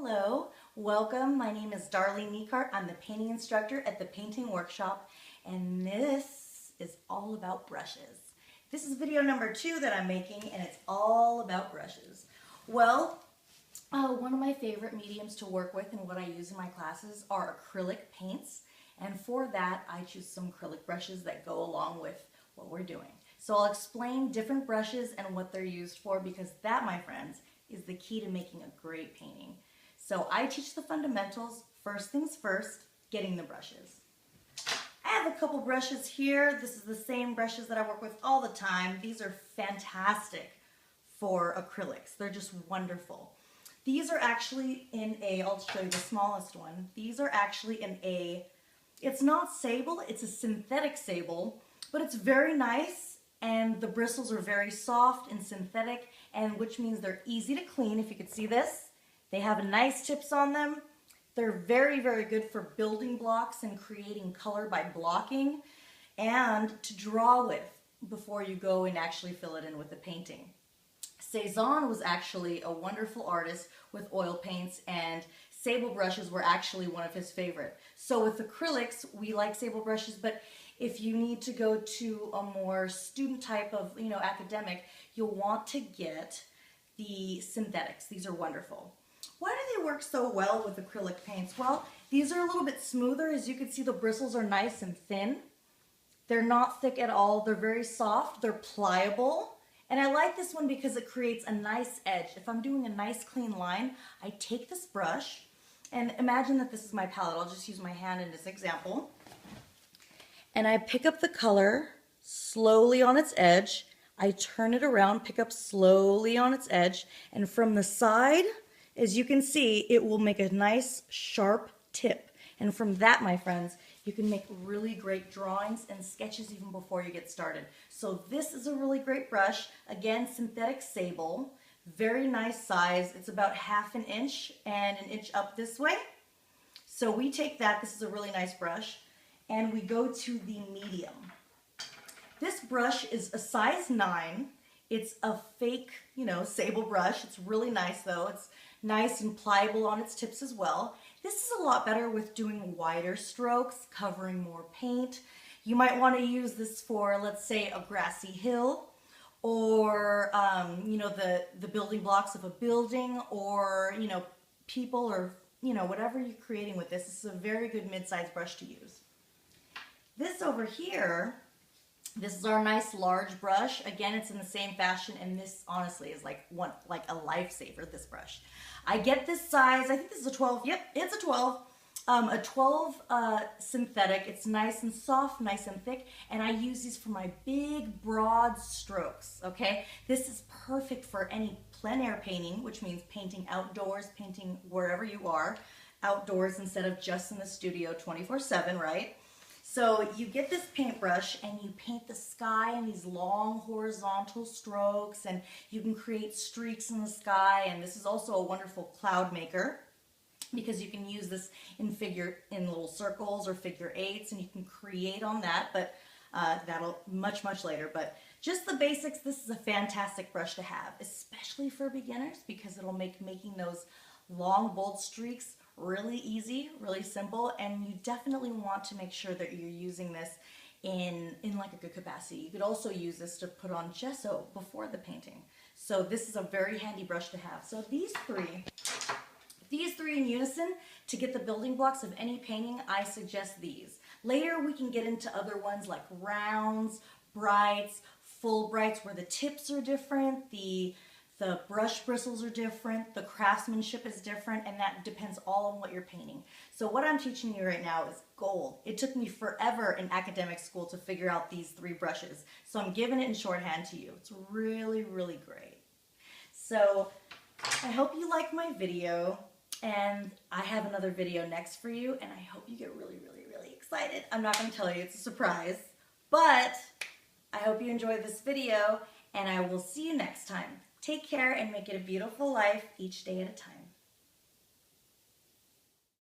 Hello, welcome. My name is Darlene Nicart. I'm the painting instructor at the Painting Workshop, and this is all about brushes. This is video number 2 that I'm making, and it's all about brushes. Well, one of my favorite mediums to work with and what I use in my classes are acrylic paints, and for that I choose some acrylic brushes that go along with what we're doing. So I'll explain different brushes and what they're used for, because that, my friends, is the key to making a great painting. So I teach the fundamentals. First things first, getting the brushes. I have a couple brushes here. This is the same brushes that I work with all the time. These are fantastic for acrylics. They're just wonderful. These are actually in a, I'll show you the smallest one. These are actually in a, it's not sable, it's a synthetic sable, but it's very nice, and the bristles are very soft and synthetic, and which means they're easy to clean. If you could see this, they have nice tips on them. They're very, very good for building blocks and creating color by blocking, and to draw with before you go and actually fill it in with the painting. Cezanne was actually a wonderful artist with oil paints, and sable brushes were actually one of his favorite. So with acrylics, we like sable brushes, but if you need to go to a more student type of, academic, you'll want to get the synthetics. These are wonderful. Why do they work so well with acrylic paints? Well, these are a little bit smoother. As you can see, the bristles are nice and thin. They're not thick at all. They're very soft. They're pliable. And I like this one because it creates a nice edge. If I'm doing a nice clean line, I take this brush, and imagine that this is my palette. I'll just use my hand in this example. And I pick up the color slowly on its edge. I turn it around, pick up slowly on its edge, and from the side, as you can see, it will make a nice sharp tip. And from that, my friends, you can make really great drawings and sketches even before you get started. So this is a really great brush. Again, synthetic sable, very nice size. It's about 1/2 inch and 1 inch up this way. So we take that, this is a really nice brush, and we go to the medium. This brush is a size 9. It's a fake, sable brush. It's really nice though. It's nice and pliable on its tips as well. This is a lot better with doing wider strokes, covering more paint. You might want to use this for, let's say, a grassy hill, or, the building blocks of a building, or, people, or, whatever you're creating with this. This is a very good mid-sized brush to use. This over here, this is our nice large brush. Again, it's in the same fashion, and this honestly is like a lifesaver, this brush. I get this size, I think this is a 12, yep, it's a 12. A 12 synthetic. It's nice and soft, nice and thick, and I use these for my big, broad strokes, okay? This is perfect for any plein air painting, which means painting outdoors, painting wherever you are, outdoors instead of just in the studio 24/7, right? So you get this paintbrush and you paint the sky in these long horizontal strokes, and you can create streaks in the sky, and this is also a wonderful cloud maker because you can use this in little circles or figure eights, and you can create on that, but that'll much later. But just the basics, this is a fantastic brush to have, especially for beginners, because it'll make making those long bold streaks really easy, really simple, and you definitely want to make sure that you're using this in like a good capacity. You could also use this to put on gesso before the painting. So this is a very handy brush to have. So these three in unison, to get the building blocks of any painting, I suggest these. Later we can get into other ones like rounds, brights, full brights, where the tips are different, the brush bristles are different, the craftsmanship is different, and that depends all on what you're painting. So what I'm teaching you right now is gold. It took me forever in academic school to figure out these 3 brushes. So I'm giving it in shorthand to you. It's really, really great. So I hope you like my video, and I have another video next for you, and I hope you get really, really, really excited. I'm not going to tell you, it's a surprise, but I hope you enjoyed this video, and I will see you next time. Take care and make it a beautiful life each day at a time.